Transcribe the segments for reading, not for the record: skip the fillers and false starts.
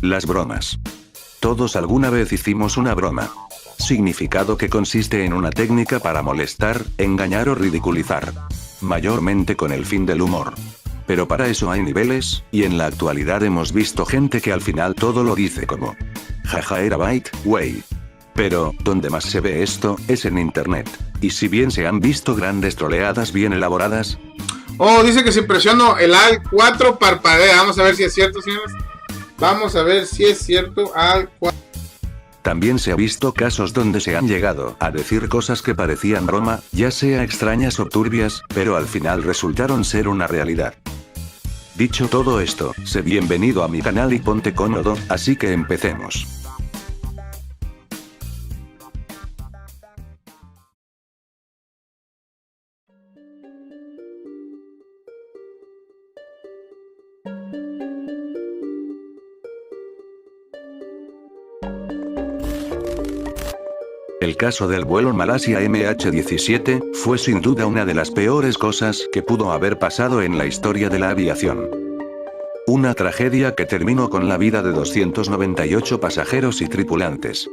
Las bromas. Todos alguna vez hicimos una broma. Significado que consiste en una técnica para molestar, engañar o ridiculizar. Mayormente con el fin del humor. Pero para eso hay niveles, y en la actualidad hemos visto gente que al final todo lo dice como jaja era byte, wey. Pero, donde más se ve esto, es en internet. Y si bien se han visto grandes troleadas bien elaboradas. Oh, dice que si presiono el Al4 parpadea. Vamos a ver si es cierto, señores. Vamos a ver si es cierto. Al4. También se ha visto casos donde se han llegado a decir cosas que parecían broma, ya sea extrañas o turbias, pero al final resultaron ser una realidad. Dicho todo esto, sé bienvenido a mi canal y ponte cómodo, así que empecemos. El caso del vuelo Malasia MH17 fue sin duda una de las peores cosas que pudo haber pasado en la historia de la aviación. Una tragedia que terminó con la vida de 298 pasajeros y tripulantes.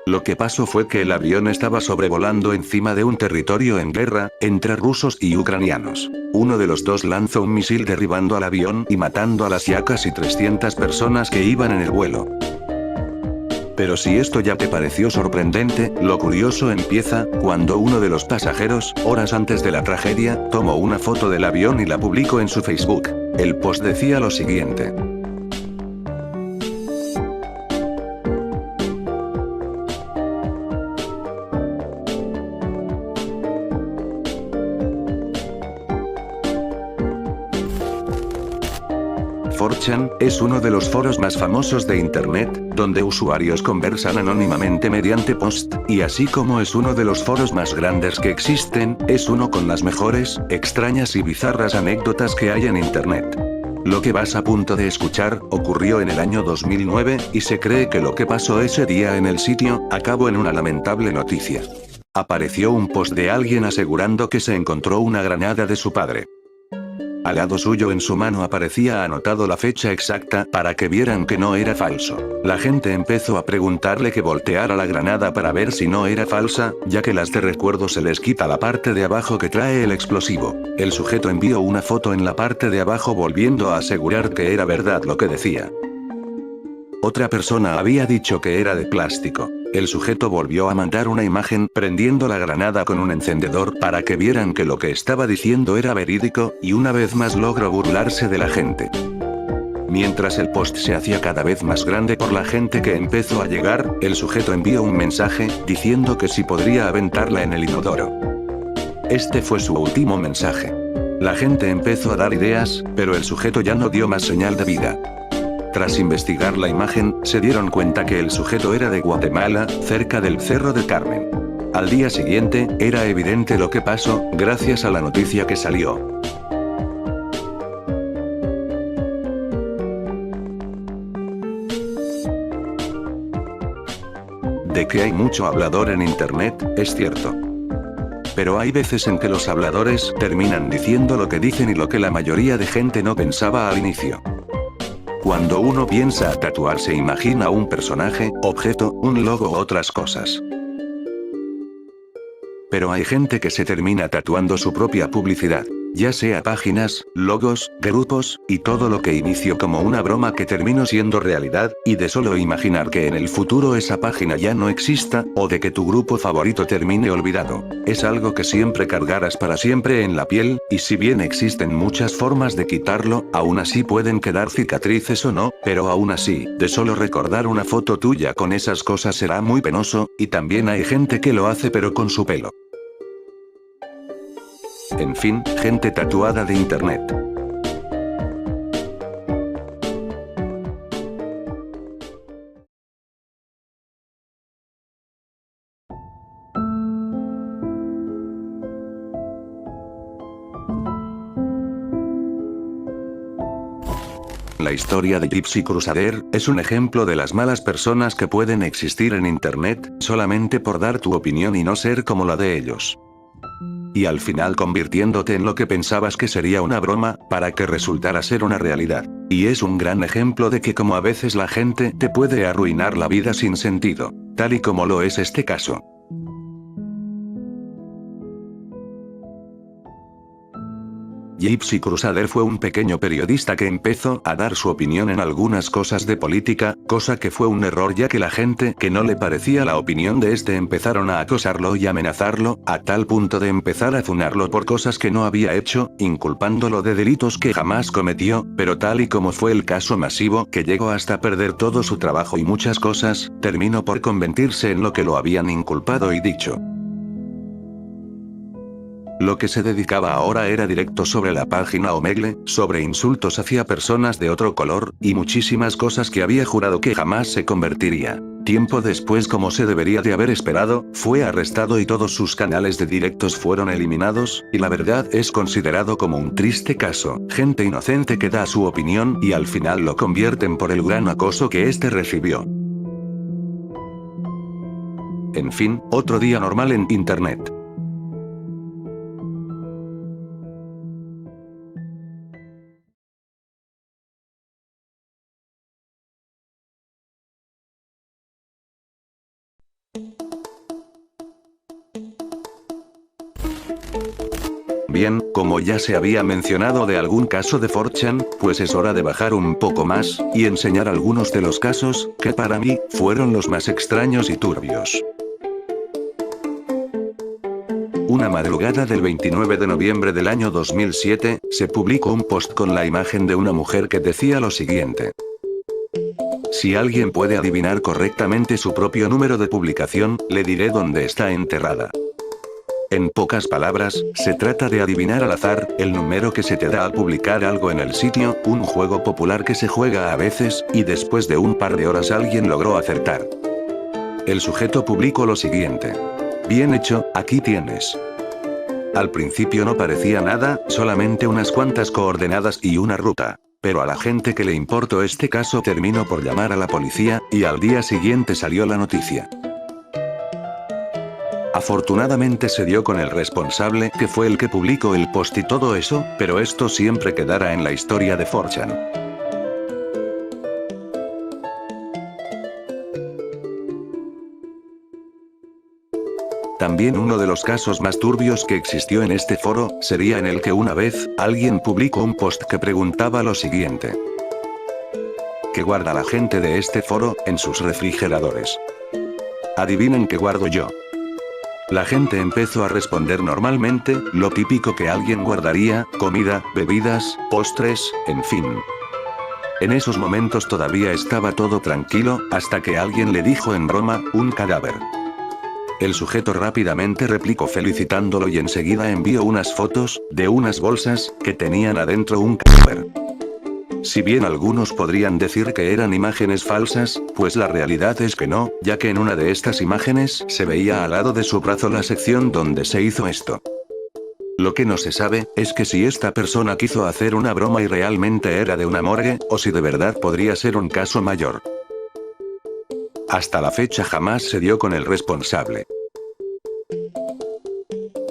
Lo que pasó fue que el avión estaba sobrevolando encima de un territorio en guerra, entre rusos y ucranianos. Uno de los dos lanzó un misil derribando al avión y matando a las ya casi 300 personas que iban en el vuelo. Pero si esto ya te pareció sorprendente, lo curioso empieza cuando uno de los pasajeros, horas antes de la tragedia, tomó una foto del avión y la publicó en su Facebook. El post decía lo siguiente. ForChan es uno de los foros más famosos de internet, donde usuarios conversan anónimamente mediante post, y así como es uno de los foros más grandes que existen, es uno con las mejores, extrañas y bizarras anécdotas que hay en internet. Lo que vas a punto de escuchar, ocurrió en el año 2009, y se cree que lo que pasó ese día en el sitio, acabó en una lamentable noticia. Apareció un post de alguien asegurando que se encontró una granada de su padre. Al lado suyo en su mano aparecía anotado la fecha exacta para que vieran que no era falso. La gente empezó a preguntarle que volteara la granada para ver si no era falsa, ya que las de recuerdo se les quita la parte de abajo que trae el explosivo. El sujeto envió una foto en la parte de abajo volviendo a asegurar que era verdad lo que decía. Otra persona había dicho que era de plástico. El sujeto volvió a mandar una imagen prendiendo la granada con un encendedor para que vieran que lo que estaba diciendo era verídico, y una vez más logró burlarse de la gente. Mientras el post se hacía cada vez más grande por la gente que empezó a llegar, el sujeto envió un mensaje diciendo que si podría aventarla en el inodoro. Este fue su último mensaje. La gente empezó a dar ideas, pero el sujeto ya no dio más señal de vida. Tras investigar la imagen, se dieron cuenta que el sujeto era de Guatemala, cerca del Cerro del Carmen. Al día siguiente, era evidente lo que pasó, gracias a la noticia que salió. De que hay mucho hablador en internet, es cierto. Pero hay veces en que los habladores terminan diciendo lo que dicen y lo que la mayoría de gente no pensaba al inicio. Cuando uno piensa a tatuar se imagina un personaje, objeto, un logo u otras cosas. Pero hay gente que se termina tatuando su propia publicidad. Ya sea páginas, logos, grupos, y todo lo que inició como una broma que terminó siendo realidad, y de solo imaginar que en el futuro esa página ya no exista, o de que tu grupo favorito termine olvidado. Es algo que siempre cargarás para siempre en la piel, y si bien existen muchas formas de quitarlo, aún así pueden quedar cicatrices o no, pero aún así, de solo recordar una foto tuya con esas cosas será muy penoso, y también hay gente que lo hace pero con su pelo. En fin, gente tatuada de internet. La historia de Gypsy Crusader es un ejemplo de las malas personas que pueden existir en internet, solamente por dar tu opinión y no ser como la de ellos. y al final convirtiéndote en lo que pensabas que sería una broma, para que resultara ser una realidad. Y es un gran ejemplo de que como a veces la gente te puede arruinar la vida sin sentido, tal y como lo es este caso. Gypsy Crusader fue un pequeño periodista que empezó a dar su opinión en algunas cosas de política, cosa que fue un error ya que la gente que no le parecía la opinión de este empezaron a acosarlo y amenazarlo, a tal punto de empezar a funarlo por cosas que no había hecho, inculpándolo de delitos que jamás cometió, pero tal y como fue el caso masivo que llegó hasta perder todo su trabajo y muchas cosas, terminó por convertirse en lo que lo habían inculpado y dicho. Lo que se dedicaba ahora era directo sobre la página Omegle, sobre insultos hacia personas de otro color, y muchísimas cosas que había jurado que jamás se convertiría. Tiempo después, como se debería de haber esperado, fue arrestado y todos sus canales de directos fueron eliminados, y la verdad es considerado como un triste caso. Gente inocente que da su opinión y al final lo convierten por el gran acoso que este recibió. En fin, otro día normal en internet. Bien, como ya se había mencionado de algún caso de 4chan, pues es hora de bajar un poco más, y enseñar algunos de los casos, que para mí, fueron los más extraños y turbios. Una madrugada del 29 de noviembre del año 2007, se publicó un post con la imagen de una mujer que decía lo siguiente. Si alguien puede adivinar correctamente su propio número de publicación, le diré dónde está enterrada. En pocas palabras, se trata de adivinar al azar, el número que se te da al publicar algo en el sitio, un juego popular que se juega a veces, y después de un par de horas alguien logró acertar. El sujeto publicó lo siguiente. Bien hecho, aquí tienes. Al principio no parecía nada, solamente unas cuantas coordenadas y una ruta. Pero a la gente que le importó este caso terminó por llamar a la policía, y al día siguiente salió la noticia. Afortunadamente se dio con el responsable, que fue el que publicó el post y todo eso, pero esto siempre quedará en la historia de 4chan. También uno de los casos más turbios que existió en este foro, sería en el que una vez, alguien publicó un post que preguntaba lo siguiente. ¿Qué guarda la gente de este foro, en sus refrigeradores? Adivinen qué guardo yo. La gente empezó a responder normalmente, lo típico que alguien guardaría, comida, bebidas, postres, en fin. En esos momentos todavía estaba todo tranquilo, hasta que alguien le dijo en broma, un cadáver. El sujeto rápidamente replicó felicitándolo y enseguida envió unas fotos, de unas bolsas, que tenían adentro un cadáver. Si bien algunos podrían decir que eran imágenes falsas, pues la realidad es que no, ya que en una de estas imágenes se veía al lado de su brazo la sección donde se hizo esto. Lo que no se sabe, es que si esta persona quiso hacer una broma y realmente era de una morgue, o si de verdad podría ser un caso mayor. Hasta la fecha jamás se dio con el responsable.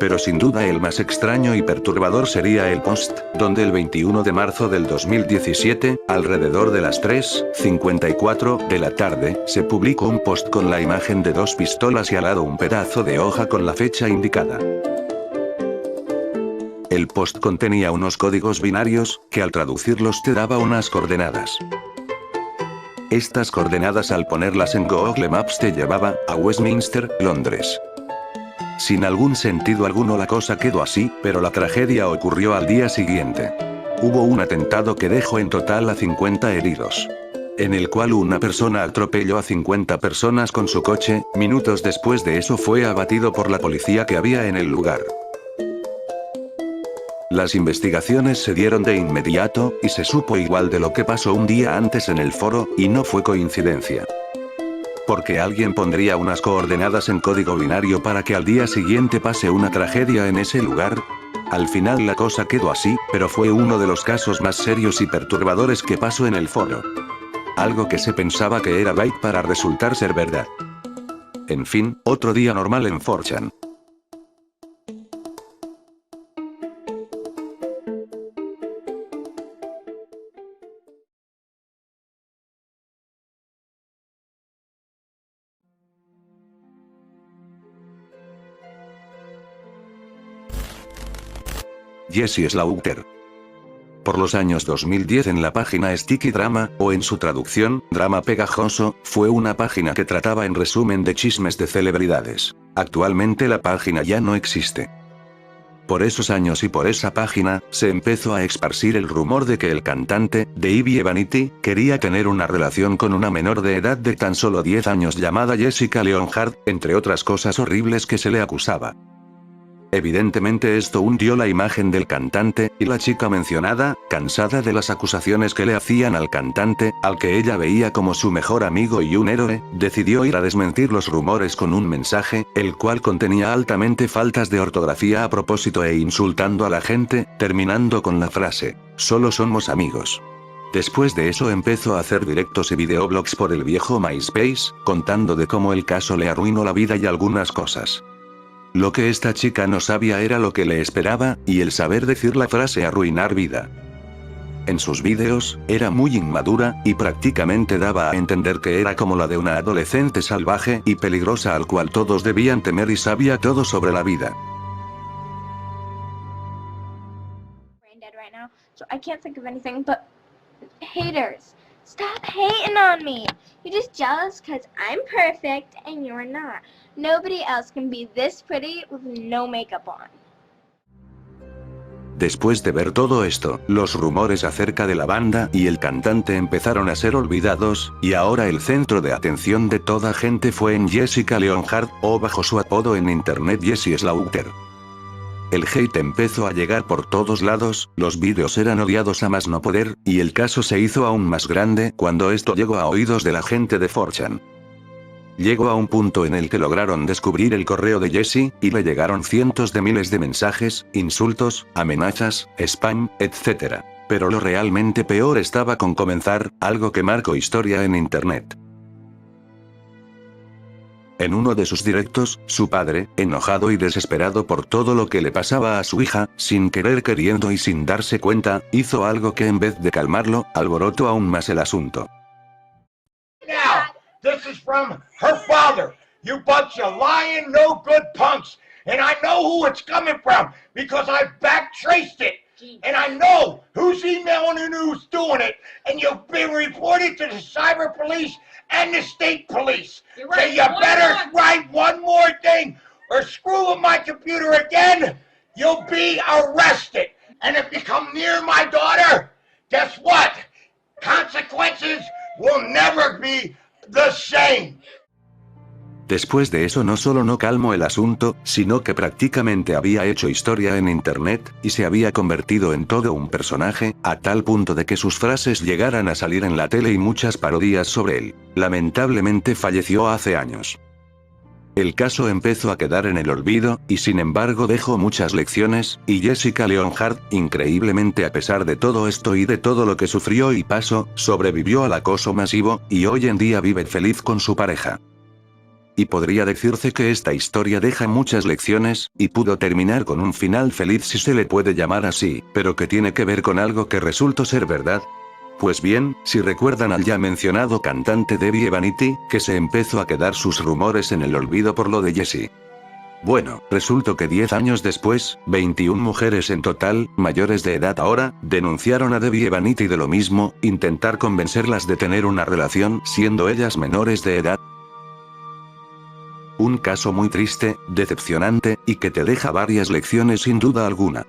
Pero sin duda el más extraño y perturbador sería el post, donde el 21 de marzo del 2017, alrededor de las 3:54 de la tarde, se publicó un post con la imagen de dos pistolas y al lado un pedazo de hoja con la fecha indicada. El post contenía unos códigos binarios, que al traducirlos te daba unas coordenadas. Estas coordenadas al ponerlas en Google Maps te llevaba a Westminster, Londres. Sin algún sentido alguno la cosa quedó así, pero la tragedia ocurrió al día siguiente. Hubo un atentado que dejó en total a 50 heridos. En el cual una persona atropelló a 50 personas con su coche, minutos después de eso fue abatido por la policía que había en el lugar. Las investigaciones se dieron de inmediato, y se supo igual de lo que pasó un día antes en el foro, y no fue coincidencia. Porque alguien pondría unas coordenadas en código binario para que al día siguiente pase una tragedia en ese lugar. Al final la cosa quedó así, pero fue uno de los casos más serios y perturbadores que pasó en el foro. Algo que se pensaba que era bait para resultar ser verdad. En fin, otro día normal en 4chan. Jessie Slaughter. Por los años 2010 en la página Sticky Drama, o en su traducción, Drama Pegajoso, fue una página que trataba en resumen de chismes de celebridades. Actualmente la página ya no existe. Por esos años y por esa página, se empezó a esparcir el rumor de que el cantante, Davey Vanity, quería tener una relación con una menor de edad de tan solo 10 años llamada Jessica Leonhardt, entre otras cosas horribles que se le acusaba. Evidentemente esto hundió la imagen del cantante, y la chica mencionada, cansada de las acusaciones que le hacían al cantante, al que ella veía como su mejor amigo y un héroe, decidió ir a desmentir los rumores con un mensaje, el cual contenía altamente faltas de ortografía a propósito e insultando a la gente, terminando con la frase, "Solo somos amigos". Después de eso empezó a hacer directos y videoblogs por el viejo MySpace, contando de cómo el caso le arruinó la vida y algunas cosas. Lo que esta chica no sabía era lo que le esperaba, y el saber decir la frase arruinar vida. En sus vídeos, era muy inmadura, y prácticamente daba a entender que era como la de una adolescente salvaje y peligrosa al cual todos debían temer y sabía todo sobre la vida. Haters, stop hating on me. You're just jealous because I'm perfect and you're not. Nobody else can be this pretty with no makeup on. Después de ver todo esto, los rumores acerca de la banda y el cantante empezaron a ser olvidados, y ahora el centro de atención de toda gente fue en Jessica Leonhardt, o bajo su apodo en internet Jessie Slaughter. El hate empezó a llegar por todos lados, los vídeos eran odiados a más no poder, y el caso se hizo aún más grande cuando esto llegó a oídos de la gente de 4chan. Llegó a un punto en el que lograron descubrir el correo de Jessie, y le llegaron cientos de miles de mensajes, insultos, amenazas, spam, etc. Pero lo realmente peor estaba con comenzar, algo que marcó historia en internet. En uno de sus directos, su padre, enojado y desesperado por todo lo que le pasaba a su hija, sin querer queriendo y sin darse cuenta, hizo algo que en vez de calmarlo, alborotó aún más el asunto. Now, this is from her father. You bunch of lying, no good punks. And I know who it's coming from, because I backtraced it. And I know who's emailing and who's doing it. And you've been reported to the cyber police and the state police. So you better write one more thing, or screw with my computer again, you'll be arrested. And if you come near my daughter, guess what? Consequences will never be the same. Después de eso no solo no calmó el asunto, sino que prácticamente había hecho historia en internet, y se había convertido en todo un personaje, a tal punto de que sus frases llegaran a salir en la tele y muchas parodias sobre él. Lamentablemente falleció hace años. El caso empezó a quedar en el olvido, y sin embargo dejó muchas lecciones, y Jessica Leonhardt, increíblemente a pesar de todo esto y de todo lo que sufrió y pasó, sobrevivió al acoso masivo, y hoy en día vive feliz con su pareja. Y podría decirse que esta historia deja muchas lecciones, y pudo terminar con un final feliz si se le puede llamar así, pero que tiene que ver con algo que resultó ser verdad. Pues bien, si recuerdan al ya mencionado cantante Davey Vanity, que se empezó a quedar sus rumores en el olvido por lo de Jessie. Bueno, resultó que 10 años después, 21 mujeres en total, mayores de edad ahora, denunciaron a Davey Vanity de lo mismo, intentar convencerlas de tener una relación siendo ellas menores de edad. Un caso muy triste, decepcionante, y que te deja varias lecciones sin duda alguna.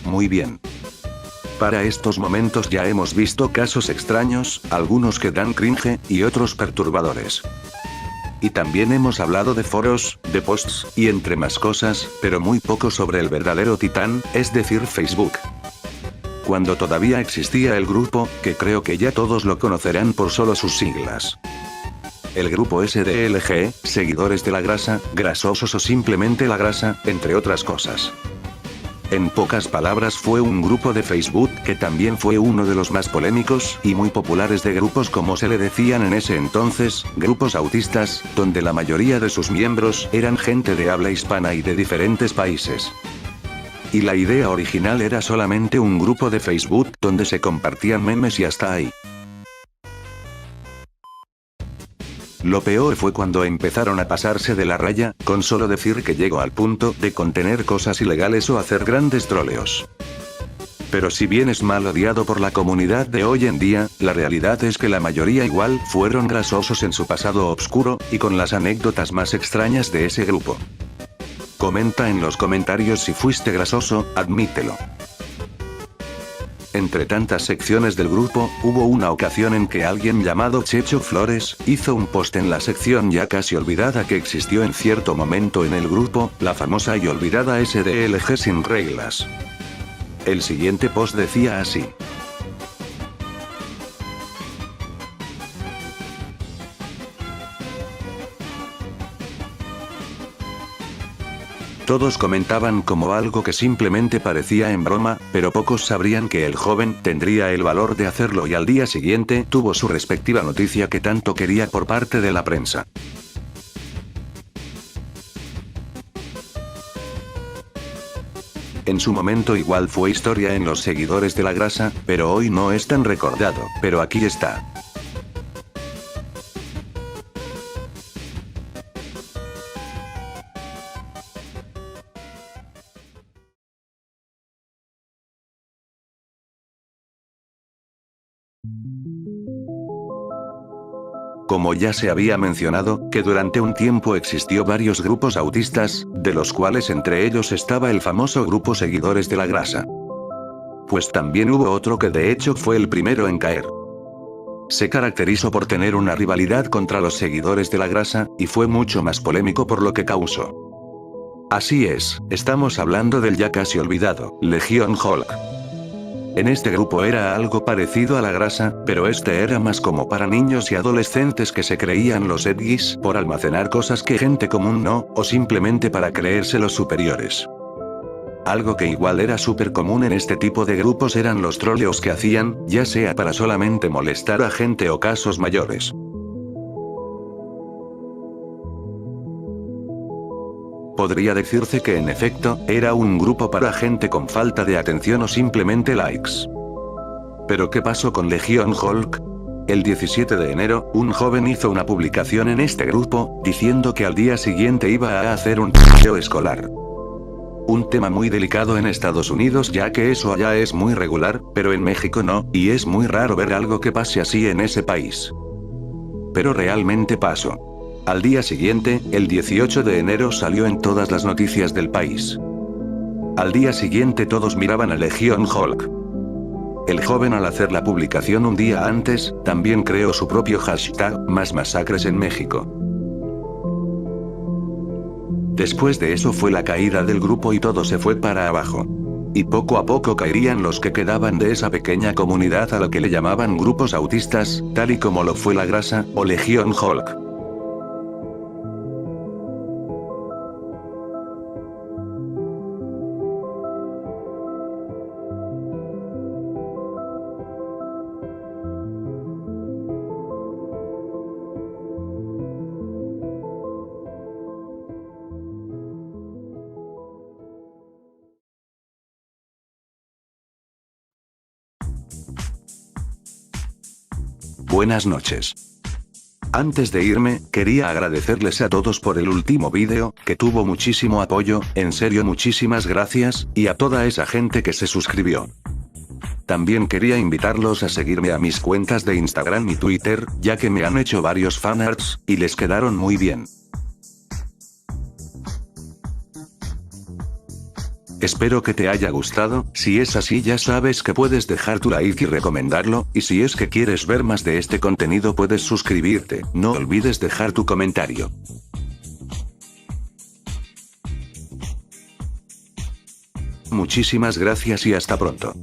Muy bien. Para estos momentos ya hemos visto casos extraños, algunos que dan cringe, y otros perturbadores. Y también hemos hablado de foros, de posts, y entre más cosas, pero muy poco sobre el verdadero titán, es decir Facebook. Cuando todavía existía el grupo, que creo que ya todos lo conocerán por solo sus siglas. El grupo SDLG, seguidores de la grasa, grasosos o simplemente la grasa, entre otras cosas. En pocas palabras fue un grupo de Facebook que también fue uno de los más polémicos y muy populares de grupos como se le decían en ese entonces, grupos autistas, donde la mayoría de sus miembros eran gente de habla hispana y de diferentes países. Y la idea original era solamente un grupo de Facebook donde se compartían memes y hasta ahí. Lo peor fue cuando empezaron a pasarse de la raya, con solo decir que llegó al punto de contener cosas ilegales o hacer grandes troleos. Pero si bien es mal odiado por la comunidad de hoy en día, la realidad es que la mayoría igual fueron grasosos en su pasado oscuro, y con las anécdotas más extrañas de ese grupo. Comenta en los comentarios si fuiste grasoso, admítelo. Entre tantas secciones del grupo, hubo una ocasión en que alguien llamado Checho Flores, hizo un post en la sección ya casi olvidada que existió en cierto momento en el grupo, la famosa y olvidada SDLG sin reglas. El siguiente post decía así. Todos comentaban como algo que simplemente parecía en broma, pero pocos sabrían que el joven tendría el valor de hacerlo y al día siguiente tuvo su respectiva noticia que tanto quería por parte de la prensa. En su momento igual fue historia en los seguidores de la grasa, pero hoy no es tan recordado, pero aquí está. Como ya se había mencionado, que durante un tiempo existió varios grupos autistas, de los cuales entre ellos estaba el famoso grupo Seguidores de la Grasa. Pues también hubo otro que de hecho fue el primero en caer. Se caracterizó por tener una rivalidad contra los Seguidores de la Grasa, y fue mucho más polémico por lo que causó. Así es, estamos hablando del ya casi olvidado, Legion Hulk. En este grupo era algo parecido a la grasa, pero este era más como para niños y adolescentes que se creían los edgys por almacenar cosas que gente común no, o simplemente para creerse los superiores. Algo que igual era súper común en este tipo de grupos eran los troleos que hacían, ya sea para solamente molestar a gente o casos mayores. Podría decirse que en efecto, era un grupo para gente con falta de atención o simplemente likes. ¿Pero qué pasó con Legion Hulk? El 17 de enero, un joven hizo una publicación en este grupo, diciendo que al día siguiente iba a hacer un paseo escolar. Un tema muy delicado en Estados Unidos ya que eso allá es muy regular, pero en México no, y es muy raro ver algo que pase así en ese país. Pero realmente pasó. Al día siguiente, el 18 de enero salió en todas las noticias del país. Al día siguiente todos miraban a Legion Hulk. El joven al hacer la publicación un día antes, también creó su propio hashtag, más masacres en México. Después de eso fue la caída del grupo y todo se fue para abajo. Y poco a poco caerían los que quedaban de esa pequeña comunidad a lo que le llamaban grupos autistas, tal y como lo fue la grasa, o Legion Hulk. Buenas noches. Antes de irme, quería agradecerles a todos por el último vídeo, que tuvo muchísimo apoyo, en serio muchísimas gracias, y a toda esa gente que se suscribió. También quería invitarlos a seguirme a mis cuentas de Instagram y Twitter, ya que me han hecho varios fanarts, y les quedaron muy bien. Espero que te haya gustado, si es así ya sabes que puedes dejar tu like y recomendarlo, y si es que quieres ver más de este contenido puedes suscribirte, no olvides dejar tu comentario. Muchísimas gracias y hasta pronto.